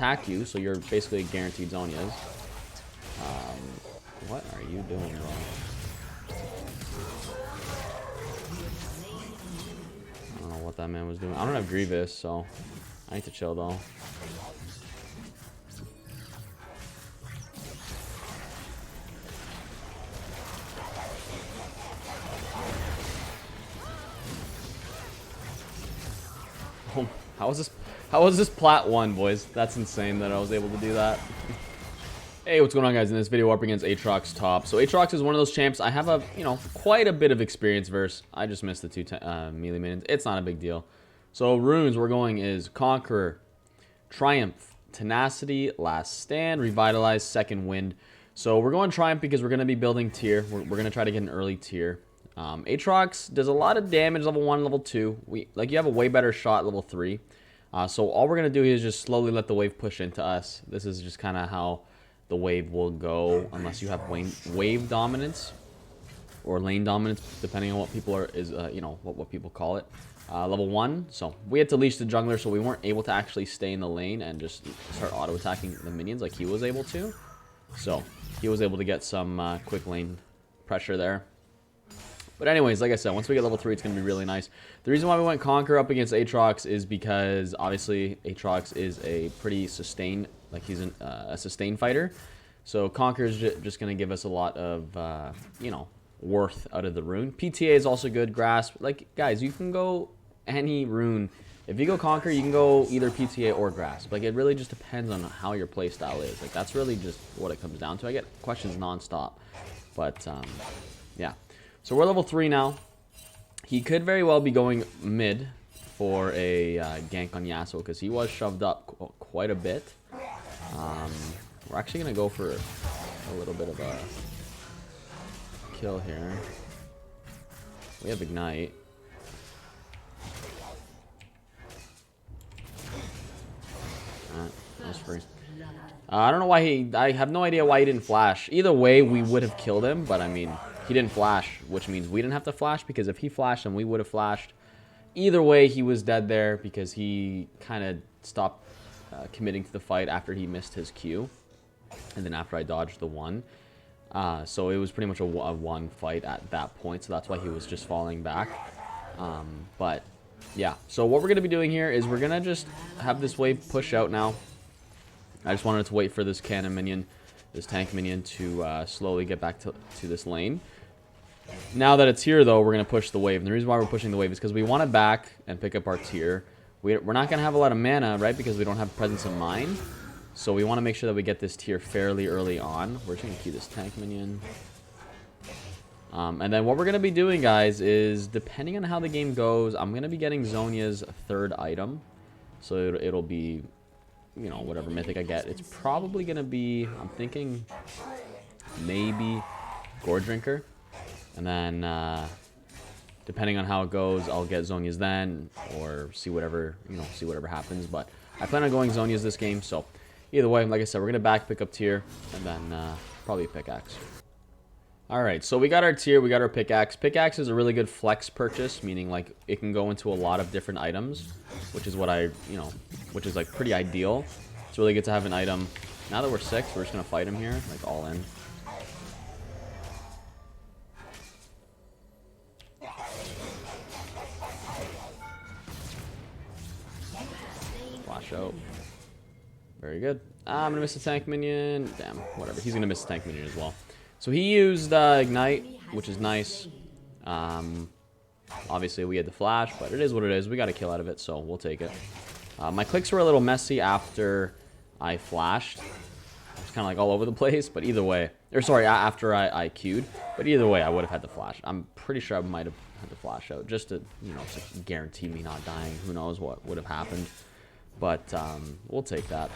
attack you, so you're basically guaranteed Zhonyas. What are you doing, bro? I don't know what that man was doing. I don't have Grievous, so I need to chill though. Oh, how was this plat 1, boys? That's insane that I was able to do that. Hey, what's going on, guys? In this video, we're up against Aatrox top. So Aatrox is one of those champs I have a, quite a bit of experience versus. I just missed the 2 melee minions. It's not a big deal. So runes we're going is Conqueror, Triumph, Tenacity, Last Stand, Revitalize, Second Wind. So we're going Triumph because we're going to be building tier. We're going to try to get an early tier. Aatrox does a lot of damage level 1, level 2. You have a way better shot level 3. So all we're going to do is just slowly let the wave push into us. This is just kind of how the wave will go, unless you have wave dominance or lane dominance, depending on what people what people call it. Level 1, so we had to leash the jungler, so we weren't able to actually stay in the lane and just start auto attacking the minions like he was able to. So he was able to get some quick lane pressure there. But anyways, like I said, once we get level 3, it's going to be really nice. The reason why we went Conquer up against Aatrox is because, obviously, Aatrox is a pretty sustained, he's a sustained fighter. So Conquer is just going to give us a lot of, worth out of the rune. PTA is also good. Grasp. Guys, you can go any rune. If you go Conquer, you can go either PTA or Grasp. It really just depends on how your playstyle is. That's really just what it comes down to. I get questions nonstop. But, yeah. So we're level 3 now. He could very well be going mid for a gank on Yasuo because he was shoved up quite a bit. We're actually going to go for a little bit of a kill here. We have Ignite. That was free. I don't know why I have no idea why he didn't flash. Either way, we would have killed him, but I mean, he didn't flash, which means we didn't have to flash, because if he flashed, then we would have flashed. Either way, he was dead there because he kind of stopped committing to the fight after he missed his Q. And then after I dodged the 1. So it was pretty much a 1 fight at that point, so that's why he was just falling back. But yeah, so what we're going to be doing here is we're going to just have this wave push out now. I just wanted to wait for this cannon minion, this tank minion, to slowly get back to this lane. Now that it's here, though, we're going to push the wave. And the reason why we're pushing the wave is because we want to back and pick up our tier. We're not going to have a lot of mana, right, because we don't have Presence of Mind. So we want to make sure that we get this tier fairly early on. We're just going to keep this tank minion. And then what we're going to be doing, guys, is depending on how the game goes, I'm going to be getting Zhonya's 3rd item. So it'll be, whatever mythic I get. It's probably going to be, I'm thinking, maybe Gore Drinker. And then, depending on how it goes, I'll get Zhonya's then, or see whatever happens. But I plan on going Zhonya's this game, so either way, like I said, we're going to back pick up tier, and then probably a pickaxe. Alright, so we got our tier, we got our pickaxe. Pickaxe is a really good flex purchase, meaning it can go into a lot of different items, which is what which is pretty ideal. It's really good to have an item. Now that we're 6, we're just going to fight him here, all in. Flash out. Very good. I'm going to miss a tank minion. Damn, whatever. He's going to miss a tank minion as well. So he used Ignite, which is nice. Obviously, we had the flash, but it is what it is. We got a kill out of it, so we'll take it. My clicks were a little messy after I flashed. It was kind of all over the place, but either way. Or sorry, after I Q'd. But either way, I would have had the flash. I'm pretty sure I might have had the flash out just to, to guarantee me not dying. Who knows what would have happened. But we'll take that.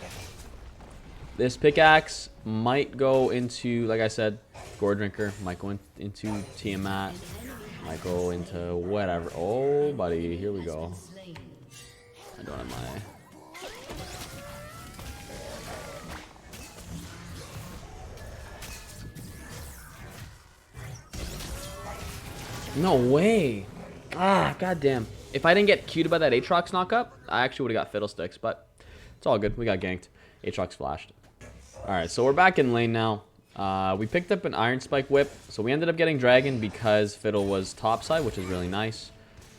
This pickaxe might go into, like I said, Gore Drinker. Might go into Tiamat. Might go into whatever. Oh, buddy, here we go. I don't have my... No way. Ah, goddamn. If I didn't get Q'd by that Aatrox knockup, I actually would have got Fiddlesticks, but it's all good. We got ganked. Aatrox flashed. Alright, so we're back in lane now. We picked up an Iron Spike Whip. So we ended up getting Dragon because Fiddle was topside, which is really nice.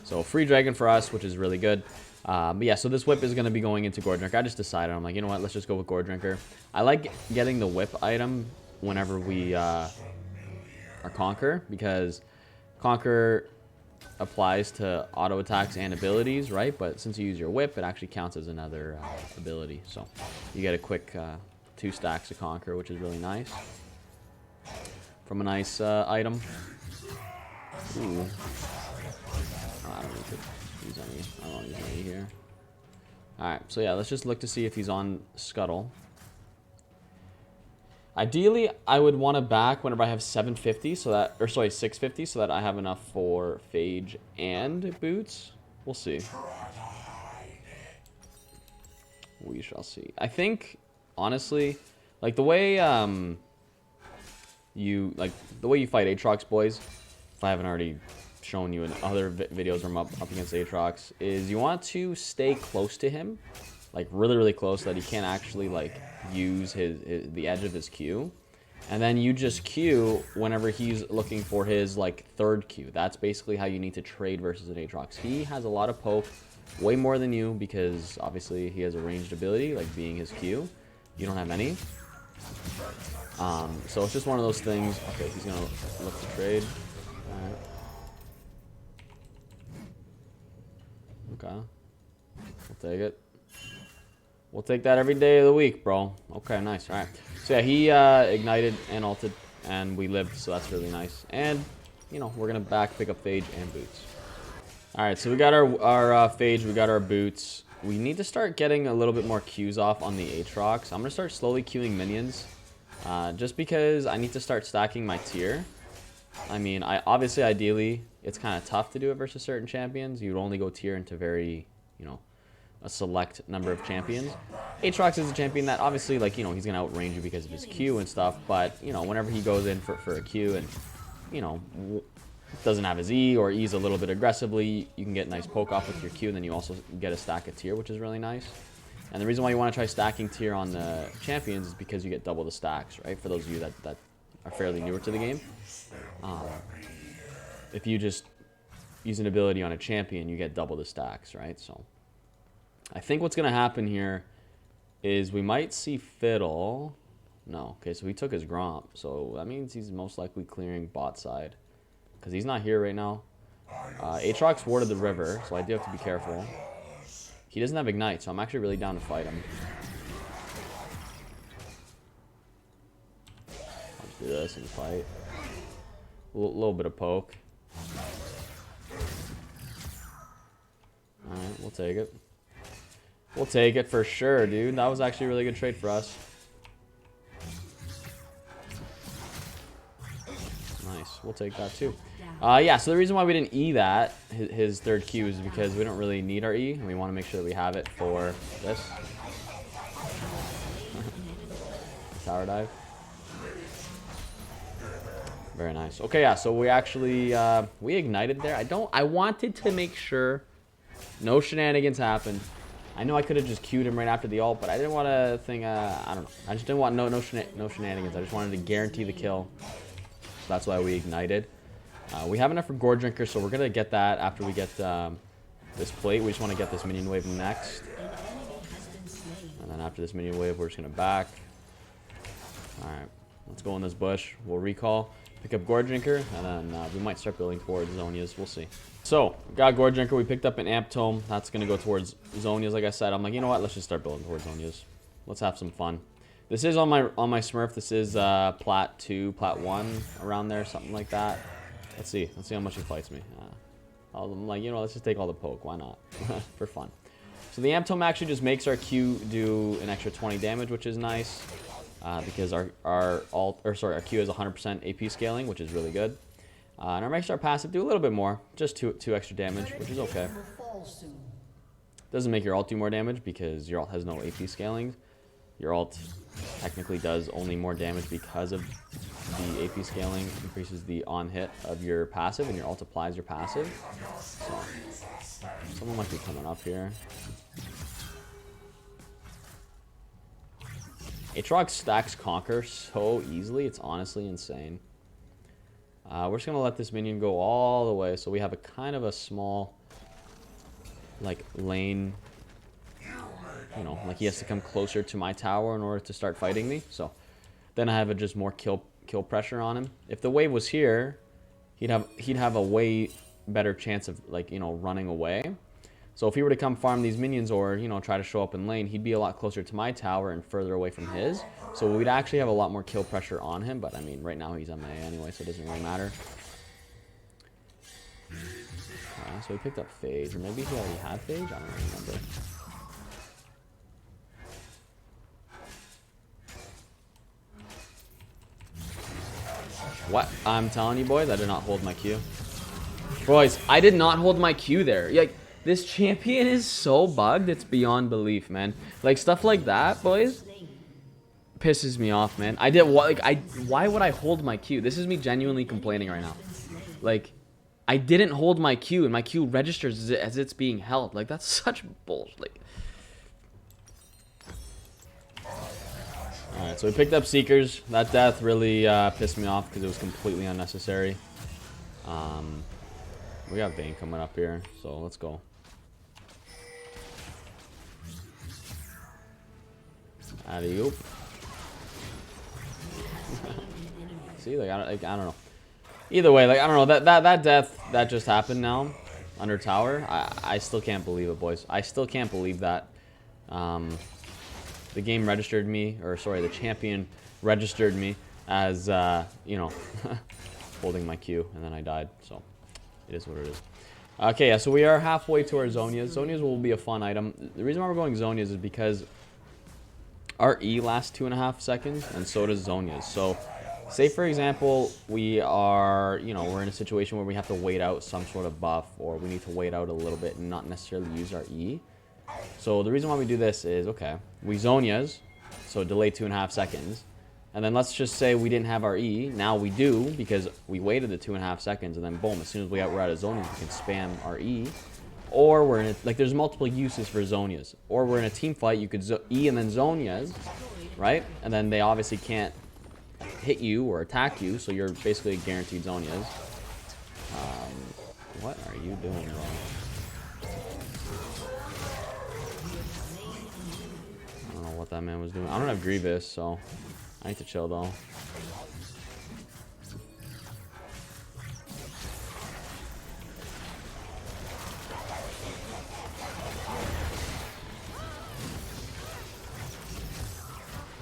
So free Dragon for us, which is really good. But yeah, so this Whip is going to be going into Gore Drinker. I just decided, I'm like, you know what, let's just go with Gore Drinker. I like getting the Whip item whenever we are Conquer, because Conquer applies to auto attacks and abilities, right? But since you use your Whip, it actually counts as another ability. So you get a quick 2 stacks of Conquer, which is really nice. From a nice item. Ooh. I don't need to use any. I don't want to use any here. Alright, so yeah, let's just look to see if he's on Scuttle. Ideally, I would want to back whenever I have 750, so that, or sorry, 650, so that I have enough for Phage and Boots. We'll see. We shall see. I think, honestly, like the way you fight Aatrox, boys, if I haven't already shown you in other videos where I'm up against Aatrox, is you want to stay close to him, like really, really close, so that he can't actually like use the edge of his Q, and then you just Q whenever he's looking for his like 3rd Q. That's basically how you need to trade versus an Aatrox. He has a lot of poke, way more than you, because obviously he has a ranged ability, like being his Q. You don't have any. So it's just one of those things. Okay, he's gonna look to trade. Alright. Okay. We'll take it. We'll take that every day of the week, bro. Okay, nice. Alright. So yeah, he ignited and ulted, and we lived, so that's really nice. And, you know, we're gonna back pick up Phage and Boots. Alright, so we got our Phage, we got our Boots. We need to start getting a little bit more Qs off on the Aatrox. I'm gonna start slowly queuing minions. Just because I need to start stacking my tier. I mean, obviously, ideally, it's kind of tough to do it versus certain champions. You'd only go tier into very, you know, a select number of champions. Aatrox is a champion that obviously, like, you know, he's going to outrange you because of his Q and stuff. But, you know, whenever he goes in for a Q and, you know, doesn't have his E or E's a little bit aggressively, you can get nice poke off with your Q. And then you also get a stack of tier, which is really nice. And the reason why you want to try stacking tier on the champions is because you get double the stacks, right? For those of you that are fairly newer to the game. If you just use an ability on a champion, you get double the stacks, right? So I think what's going to happen here is we might see Fiddle. No. Okay, so he took his Gromp. So that means he's most likely clearing bot side, because he's not here right now. Aatrox warded the river, so I do have to be careful. He doesn't have Ignite, so I'm actually really down to fight him. Let's do this and fight. A little bit of poke. Alright, we'll take it. We'll take it for sure, dude. That was actually a really good trade for us. Nice. We'll take that too. Yeah, so the reason why we didn't E that, his 3rd Q, is because we don't really need our E, and we want to make sure that we have it for this. Tower dive. Very nice. Okay, yeah, so we actually, we ignited there. I wanted to make sure no shenanigans happened. I know I could have just queued him right after the ult, but I didn't want to think, I don't know. I just didn't want no shenanigans. I just wanted to guarantee the kill. So that's why we ignited. We have enough for Gore Drinker, so we're going to get that after we get this plate. We just want to get this minion wave next. And then after this minion wave, we're just going to back. Alright, let's go in this bush. We'll recall, pick up Gore Drinker, and then we might start building towards Zhonyas. We'll see. So, we got Gore Drinker. We picked up an Amp Tome. That's going to go towards Zhonyas, like I said. I'm like, you know what? Let's just start building towards Zhonyas. Let's have some fun. This is on my Smurf. This is Plat 2, Plat 1, around there, something like that. Let's see how much he fights me. I'm like, you know, let's just take all the poke. Why not? For fun. So the Amp Tome actually just makes our Q do an extra 20 damage, which is nice. Because our Q is 100% AP scaling, which is really good. And our makes our passive do a little bit more, just two extra damage, which is okay. Doesn't make your ult do more damage because your ult has no AP scaling. Your ult technically does only more damage because of the AP scaling increases the on hit of your passive, and your ult applies your passive. So someone might be coming up here. Aatrox stacks Conquer so easily, it's honestly insane. We're just going to let this minion go all the way, so we have a kind of a small, like, lane. You know, like he has to come closer to my tower in order to start fighting me. So then I have just more kill pressure on him. If the wave was here, he'd have a way better chance of, like, you know, running away. So if he were to come farm these minions or, you know, try to show up in lane, he'd be a lot closer to my tower and further away from his. So we'd actually have a lot more kill pressure on him. But, I mean, right now he's MA anyway, so it doesn't really matter. So he picked up Phage. Or maybe he already had Phage? I don't remember. What? I'm telling you, boys, I did not hold my Q. Boys, I did not hold my Q there. Like, this champion is so bugged, it's beyond belief, man. Like, stuff like that, boys, pisses me off, man. Why would I hold my Q? This is me genuinely complaining right now. Like, I didn't hold my Q, and my Q registers as it's being held. Like, that's such bullshit. Like, alright, so we picked up Seekers. That death really pissed me off because it was completely unnecessary. We got Vayne coming up here, so let's go. Alley-oop. See, like I don't know. Either way, like I don't know, that death that just happened now under tower. I still can't believe it, boys. I still can't believe that. The game registered me, or sorry, the champion registered me as you know, holding my Q, and then I died. So it is what it is. Okay, yeah, so we are halfway to our Zhonyas. Zhonyas will be a fun item. The reason why we're going Zhonyas is because our E lasts 2.5 seconds, and so does Zhonya's. So, say for example, we are, you know, we're in a situation where we have to wait out some sort of buff, or we need to wait out a little bit and not necessarily use our E. So the reason why we do this is, okay, we Zhonyas, so delay 2.5 seconds. And then let's just say we didn't have our E. Now we do, because we waited the 2.5 seconds, and then boom, as soon as we're out of Zhonyas, we can spam our E. Or we're in a, like, there's multiple uses for Zhonyas. Or we're in a team fight, you could E and then Zhonyas, right? And then they obviously can't hit you or attack you, so you're basically guaranteed Zhonyas. What are you doing, bro? I don't know what that man was doing. I don't have Grievous, so I need to chill though.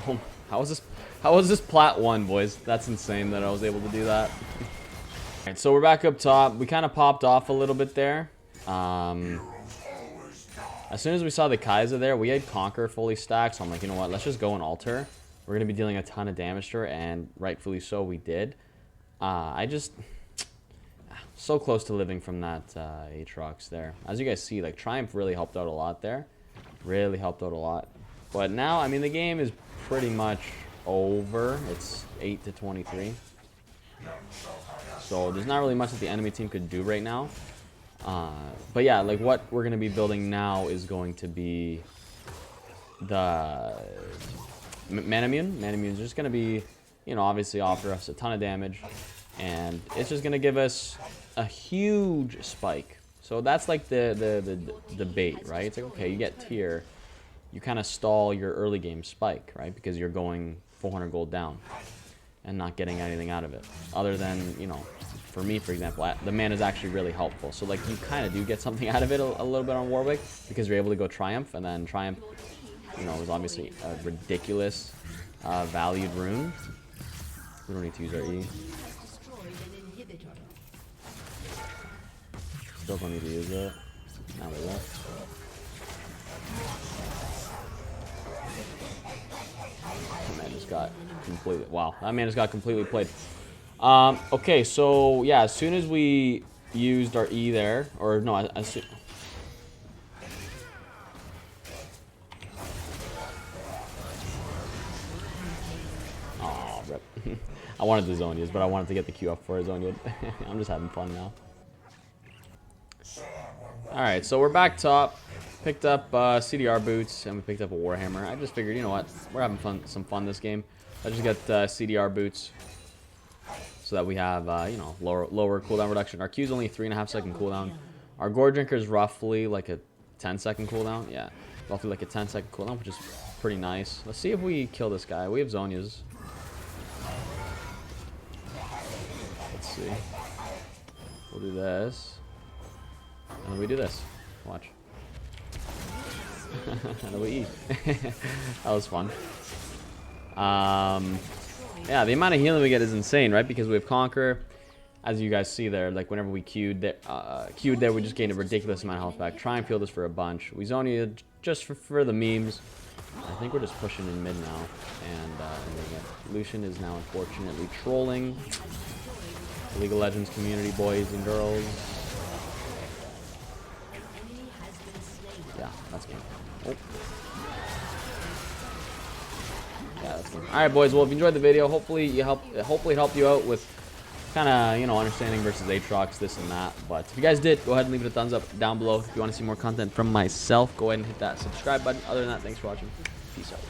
Oh, how was this plat 1, boys? That's insane that I was able to do that. Alright, so we're back up top. We kind of popped off a little bit there. As soon as we saw the Kai'Sa there, we had Conquer fully stacked, so I'm like, you know what, let's just go and alter. We're going to be dealing a ton of damage to her, and rightfully so, we did. So close to living from that Aatrox there. As you guys see, like, Triumph really helped out a lot there. Really helped out a lot. But now, I mean, the game is pretty much over. It's 8-23. So there's not really much that the enemy team could do right now. But yeah, like what we're going to be building now is going to be the Manamune. Manamune is just going to be, you know, obviously offer us a ton of damage. And it's just going to give us a huge spike. So that's like the bait, right? It's like, okay, you get tier. You kind of stall your early game spike, right? Because you're going 400 gold down and not getting anything out of it. Other than, you know, for me, for example, the mana is actually really helpful. So, like, you kind of do get something out of it a little bit on Warwick because you're able to go Triumph. And then Triumph, you know, is obviously a ridiculous valued rune. We don't need to use our E. Still don't need to use it. Now we will. That man just got completely... Wow, that man just got completely played. Okay, so, yeah, as soon as we used our E there, or no, as soon... Oh, rip. I wanted the Zhonyas, but I wanted to get the Q up for a Zhonya. I'm just having fun now. Alright, so we're back top. Picked up CDR boots, and we picked up a Warhammer. I just figured, you know what, we're having some fun this game. I just got CDR boots so that we have, you know, lower cooldown reduction. Our Q's only 3.5 second cooldown. Our Gore Drinker is roughly like a 10-second cooldown. Yeah, roughly like a 10-second cooldown, which is pretty nice. Let's see if we kill this guy. We have Zhonyas. Let's see. We'll do this. And then we do this. Watch. And then we eat. That was fun. Yeah, the amount of healing we get is insane, right? Because we have Conquer. As you guys see there, like whenever we queued there, we just gained a ridiculous amount of health back. Try and peel this for a bunch. We Zhonya just for the memes. I think we're just pushing in mid now. And Lucian is now unfortunately trolling the League of Legends community, boys and girls. Yeah, that's game. Oh. Yeah, that's game. All right, boys. Well, if you enjoyed the video, hopefully it helped you out with kind of, you know, understanding versus Aatrox, this and that. But if you guys did, go ahead and leave it a thumbs up down below. If you want to see more content from myself, go ahead and hit that subscribe button. Other than that, thanks for watching. Peace out.